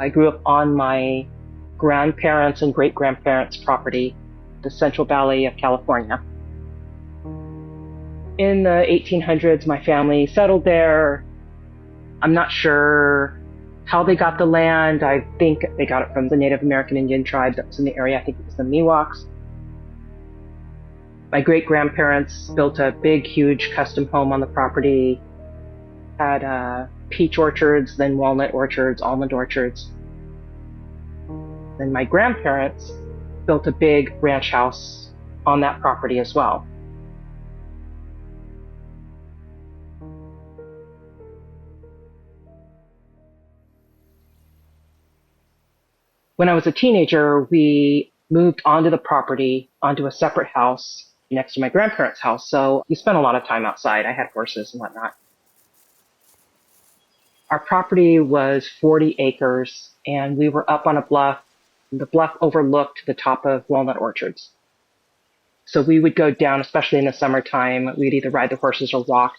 I grew up on my grandparents' and great-grandparents' property, the Central Valley of California. In the 1800s, my family settled there. I'm not sure how they got the land. I think they got it from the Native American Indian tribe that was in the area. I think it was the Miwoks. My great-grandparents built a big, huge custom home on the property, had peach orchards, then walnut orchards, almond orchards. Then my grandparents built a big ranch house on that property as well. When I was a teenager, we moved onto the property, onto a separate house next to my grandparents' house. So we spent a lot of time outside. I had horses and whatnot. Our property was 40 acres, and we were up on a bluff. The bluff overlooked the top of walnut orchards. So we would go down, especially in the summertime. We'd either ride the horses or walk.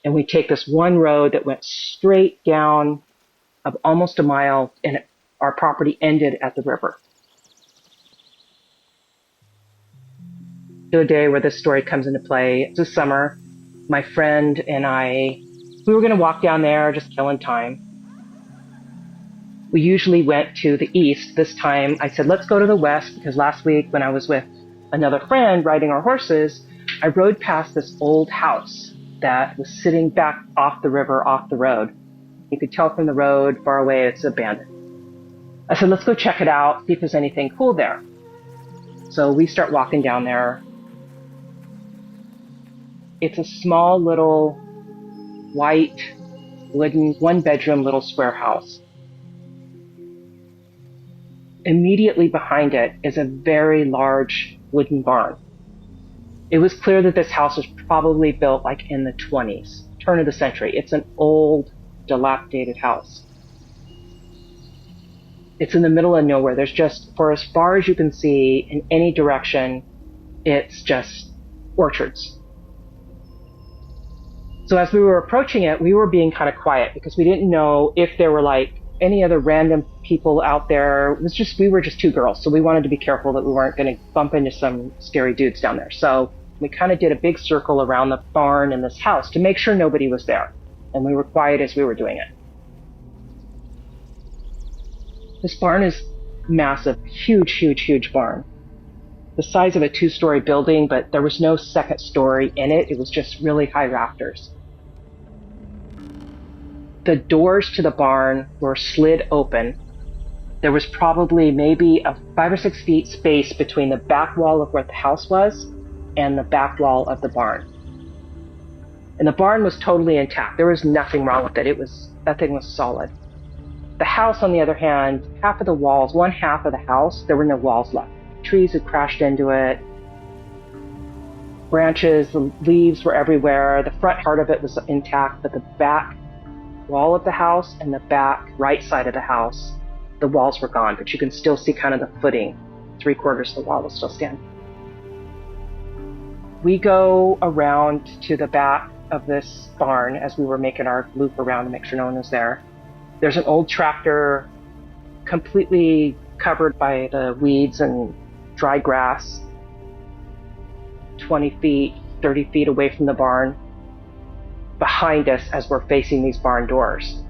And we'd take this one road that went straight down of almost a mile, and our property ended at the river. To a day where this story comes into play. This summer, my friend and I, we were going to walk down there, just killing time. We usually went to the east. This time I said, let's go to the west, because last week when I was with another friend riding our horses, I rode past this old house that was sitting back off the river, off the road. You could tell from the road far away it's abandoned. I said, let's go check it out, see if there's anything cool there. So we start walking down there. It's a small little white wooden one-bedroom little square house. Immediately behind it is a very large wooden barn. It was clear that this house was probably built like in the 20s, turn of the century. It's an old, dilapidated house. It's in the middle of nowhere. There's just, for as far as you can see in any direction, it's just orchards. So as we were approaching it, we were being kind of quiet because we didn't know if there were like any other random people out there. It was just, we were just two girls. So we wanted to be careful that we weren't going to bump into some scary dudes down there. So we kind of did a big circle around the barn and this house to make sure nobody was there. And we were quiet as we were doing it. This barn is massive, huge, huge, huge barn. The size of a 2-story building, but there was no second story in it. It was just really high rafters. The doors to the barn were slid open. There was probably maybe a 5 or 6 feet space between the back wall of where the house was and the back wall of the barn. And the barn was totally intact. There was nothing wrong with it. That thing was solid. The house, on the other hand, half of the walls, one half of the house, there were no walls left. Trees had crashed into it. Branches, the leaves were everywhere. The front part of it was intact, but the back wall of the house and the back right side of the house, the walls were gone, but you can still see kind of the footing. 3/4 of the wall was still standing. We go around to the back of this barn as we were making our loop around to make sure no one was there. There's an old tractor completely covered by the weeds and dry grass, 20 feet, 30 feet away from the barn, behind us as we're facing these barn doors.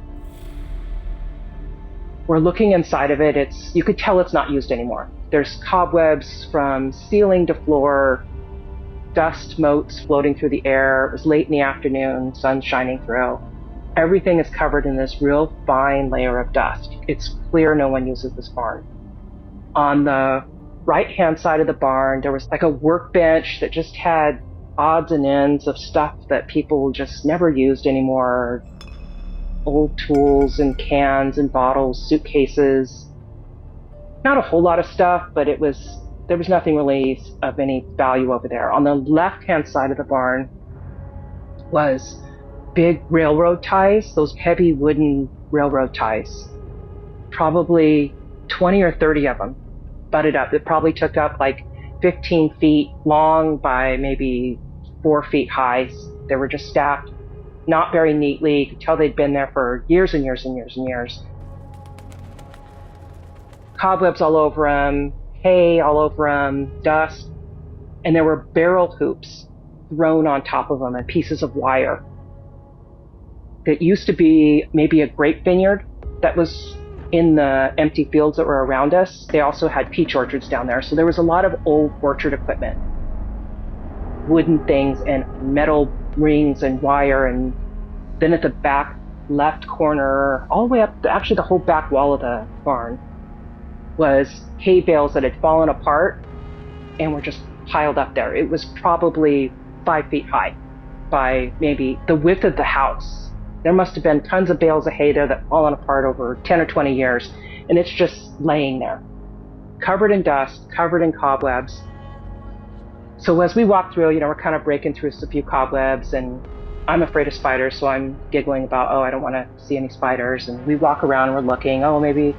We're looking inside of it. You could tell it's not used anymore. There's cobwebs from ceiling to floor, dust motes floating through the air. It was late in the afternoon, sun shining through. Everything is covered in this real fine layer of dust. It's clear no one uses this barn. On the right-hand side of the barn, there was like a workbench that just had odds and ends of stuff that people just never used anymore. Old tools and cans and bottles, suitcases. Not a whole lot of stuff, but there was nothing really of any value over there. On the left-hand side of the barn was big railroad ties, those heavy wooden railroad ties. Probably 20 or 30 of them butted up. It probably took up like 15 feet long by maybe 4 feet high. They were just stacked, not very neatly. You could tell they'd been there for years and years and years and years. cobwebs all over them, hay all over them, dust, and there were barrel hoops thrown on top of them and pieces of wire. It used to be maybe a grape vineyard that was in the empty fields that were around us. They also had peach orchards down there, so there was a lot of old orchard equipment, wooden things and metal rings and wire. And then at the back left corner, all the way up, actually the whole back wall of the barn, was hay bales that had fallen apart and were just piled up there. It was probably 5 feet high by maybe the width of the house. There must have been tons of bales of hay there that fallen apart over 10 or 20 years, and it's just laying there, covered in dust, covered in cobwebs. So as we walk through, we're kind of breaking through a few cobwebs, and I'm afraid of spiders, so I'm giggling about, I don't want to see any spiders. And we walk around and we're looking, maybe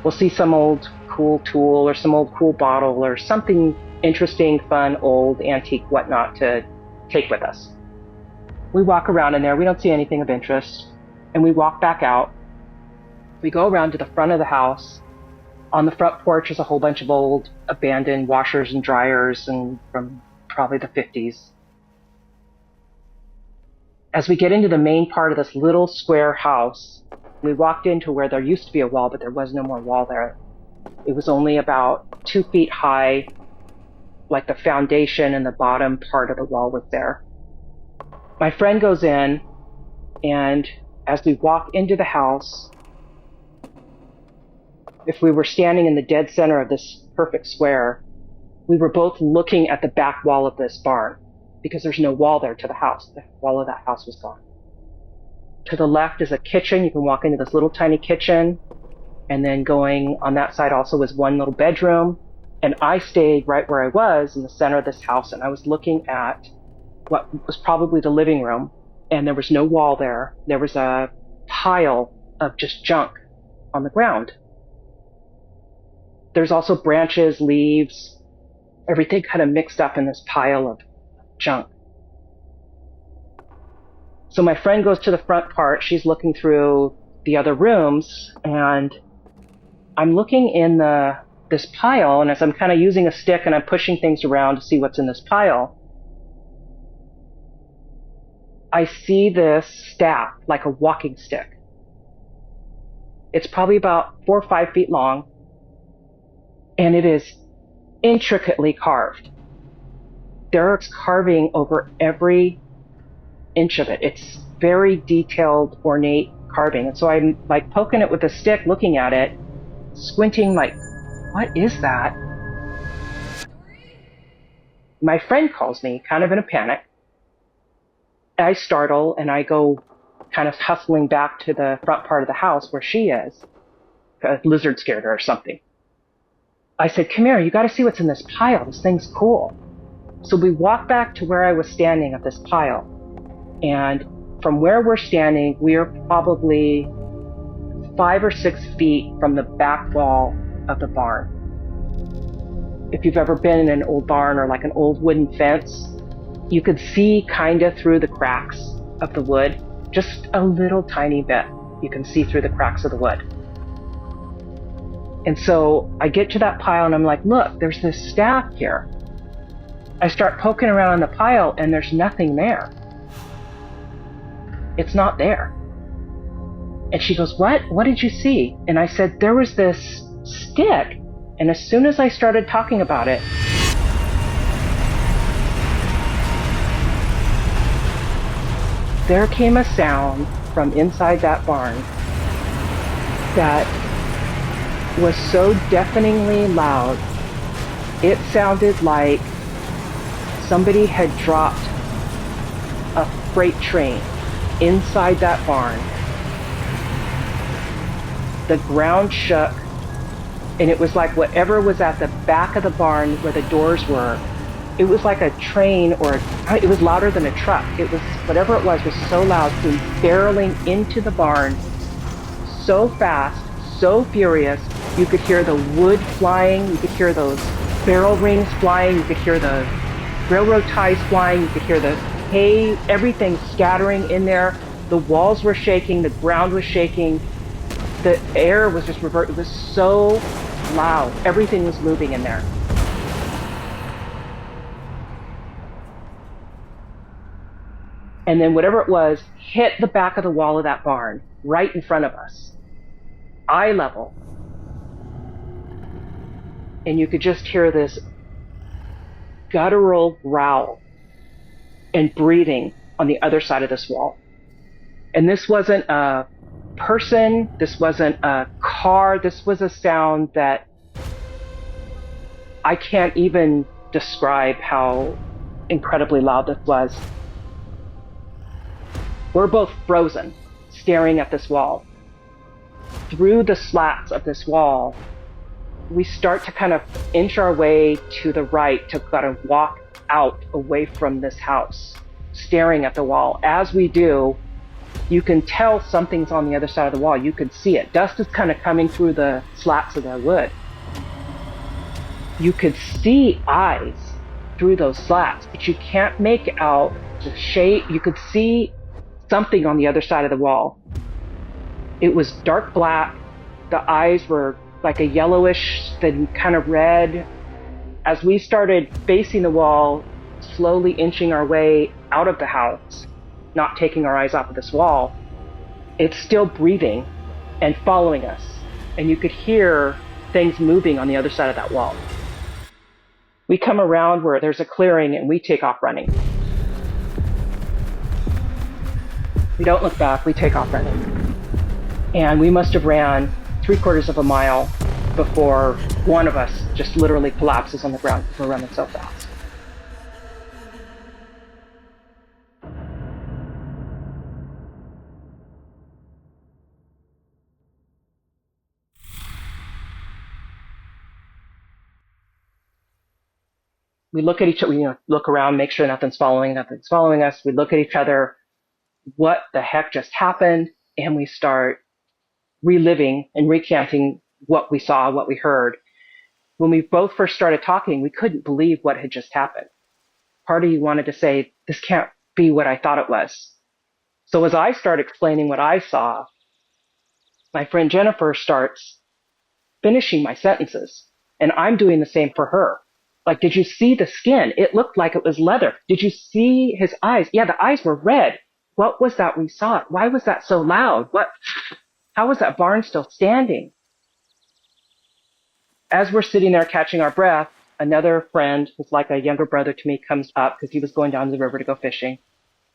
we'll see some old cool tool or some old cool bottle or something interesting, fun, old, antique, whatnot to take with us. We walk around in there, we don't see anything of interest, and we walk back out. We go around to the front of the house. On the front porch is a whole bunch of old abandoned washers and dryers and from probably the 50s. As we get into the main part of this little square house, we walked into where there used to be a wall, but there was no more wall there. It was only about 2 feet high, like the foundation and the bottom part of the wall was there. My friend goes in, and as we walk into the house, if we were standing in the dead center of this perfect square, we were both looking at the back wall of this barn, because there's no wall there to the house. The wall of that house was gone. To the left is a kitchen. You can walk into this little tiny kitchen, and then going on that side also was one little bedroom. And I stayed right where I was in the center of this house, and I was looking at what was probably the living room, and there was no wall there. There was a pile of just junk on the ground. There's also branches, leaves, everything kind of mixed up in this pile of junk. So my friend goes to the front part. She's looking through the other rooms, and I'm looking in this pile, and as I'm kind of using a stick and I'm pushing things around to see what's in this pile, I see this staff, like a walking stick. It's probably about 4 or 5 feet long, and it is intricately carved. There's carving over every inch of it. It's very detailed, ornate carving. And so I'm like poking it with a stick, looking at it, squinting like, what is that? My friend calls me, kind of in a panic. I startle and I go kind of hustling back to the front part of the house where she is. A lizard scared her or something. I said, come here, you got to see what's in this pile. This thing's cool. So we walk back to where I was standing at this pile. And from where we're standing, we are probably 5 or 6 feet from the back wall of the barn. If you've ever been in an old barn or like an old wooden fence, you could see kind of through the cracks of the wood, just a little tiny bit. You can see through the cracks of the wood. And so I get to that pile and I'm like, look, there's this staff here. I start poking around on the pile and there's nothing there. It's not there. And she goes, what? What did you see? And I said, there was this stick. And as soon as I started talking about it, there came a sound from inside that barn that was so deafeningly loud, it sounded like somebody had dropped a freight train inside that barn. The ground shook, and it was like whatever was at the back of the barn where the doors were, it was like a train, or it was louder than a truck. It was, whatever it was so loud, came barreling into the barn so fast, so furious. You could hear the wood flying, you could hear those barrel rings flying, you could hear the railroad ties flying, you could hear the hay, everything scattering in there. The walls were shaking, the ground was shaking, the air was just reversed. It was so loud. Everything was moving in there. And then whatever it was hit the back of the wall of that barn right in front of us, eye level. And you could just hear this guttural growl and breathing on the other side of this wall. And this wasn't a person, this wasn't a car, this was a sound that I can't even describe how incredibly loud this was. We're both frozen, staring at this wall. Through the slats of this wall, we start to kind of inch our way to the right to kind of walk out away from this house, staring at the wall. As we do, you can tell something's on the other side of the wall. You can see it. Dust is kind of coming through the slats of the wood. You could see eyes through those slats, but you can't make out the shape. You could see something on the other side of the wall. It was dark black. The eyes were like a yellowish, then kind of red. As we started facing the wall, slowly inching our way out of the house, not taking our eyes off of this wall, it's still breathing and following us. And you could hear things moving on the other side of that wall. We come around where there's a clearing and we take off running. We don't look back, we take off running. And we must have ran 3/4 of a mile before one of us just literally collapses on the ground because we're running so fast. We look at each other, we look around, make sure nothing's following us. We look at each other, what the heck just happened? And we start reliving and recanting what we saw, what we heard. When we both first started talking, we couldn't believe what had just happened. Part of you wanted to say, this can't be what I thought it was. So as I start explaining what I saw, my friend Jennifer starts finishing my sentences, and I'm doing the same for her. Like, did you see the skin? It looked like it was leather. Did you see his eyes? Yeah, the eyes were red. What was that we saw? Why was that so loud? How was that barn still standing? As we're sitting there catching our breath, another friend who's like a younger brother to me comes up because he was going down to the river to go fishing.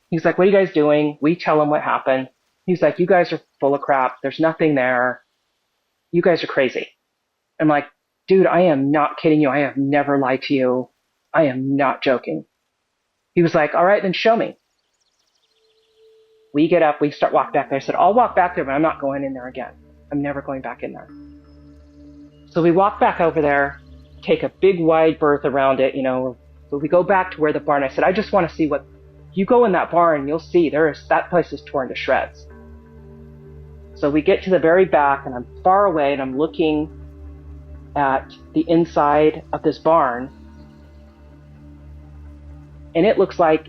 He's like, what are you guys doing? We tell him what happened. He's like, you guys are full of crap. There's nothing there. You guys are crazy. I'm like, dude, I am not kidding you. I have never lied to you. I am not joking. He was like, all right, then show me. We get up, we start walking back there. I said, I'll walk back there, but I'm not going in there again. I'm never going back in there. So we walk back over there, take a big wide berth around it, So we go back to where the barn, I said, I just want to see what, you go in that barn, you'll see that place is torn to shreds. So we get to the very back and I'm far away and I'm looking at the inside of this barn. And it looks like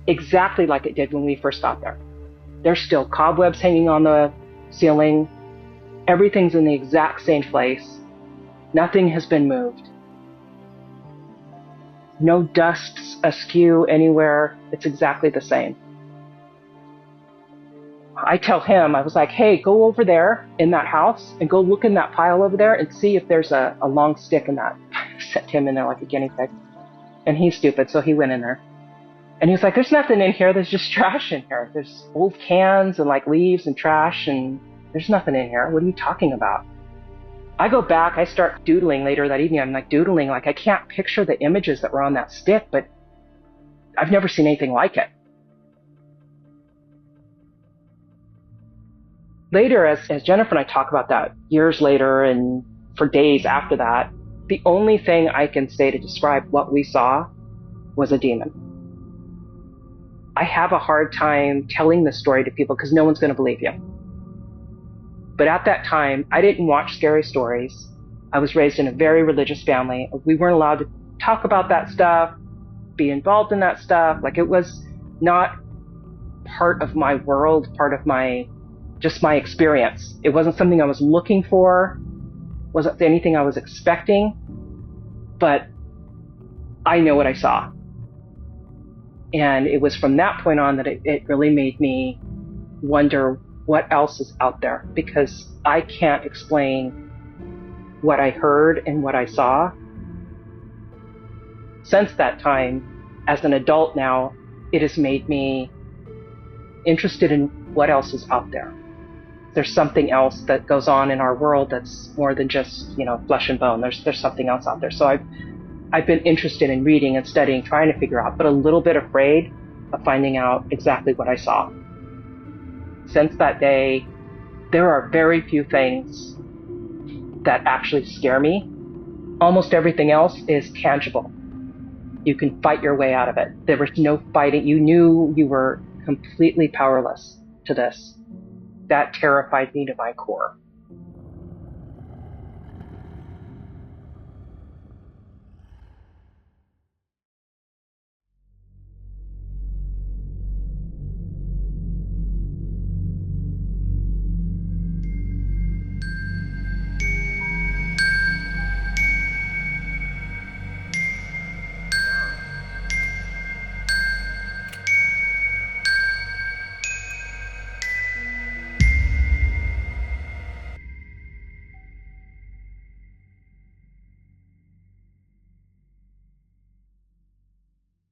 exactly like it did when we first got there. There's still cobwebs hanging on the ceiling. Everything's in the exact same place. Nothing has been moved. No dusts askew anywhere. It's exactly the same. I tell him, I was like, hey, go over there in that house and go look in that pile over there and see if there's a long stick in that. I sent him in there like a guinea pig. And he's stupid, so he went in there. And he was like, there's nothing in here. There's just trash in here. There's old cans and like leaves and trash, and there's nothing in here. What are you talking about? I go back. I start doodling later that evening. I'm like doodling. Like I can't picture the images that were on that stick, but I've never seen anything like it. Later, as Jennifer and I talk about that years later and for days after that, the only thing I can say to describe what we saw was a demon. I have a hard time telling this story to people because no one's going to believe you. But at that time, I didn't watch scary stories. I was raised in a very religious family. We weren't allowed to talk about that stuff, be involved in that stuff. Like it was not part of my world, part of my experience. It wasn't something I was looking for wasn't anything I was expecting, but I know what I saw. And it was from that point on that it really made me wonder what else is out there, because I can't explain what I heard and what I saw. Since that time, as an adult now, it has made me interested in what else is out there. There's something else that goes on in our world that's more than just, flesh and bone. There's something else out there. So I've been interested in reading and studying, trying to figure out, but a little bit afraid of finding out exactly what I saw. Since that day, there are very few things that actually scare me. Almost everything else is tangible. You can fight your way out of it. There was no fighting. You knew you were completely powerless to this. That terrified me to my core.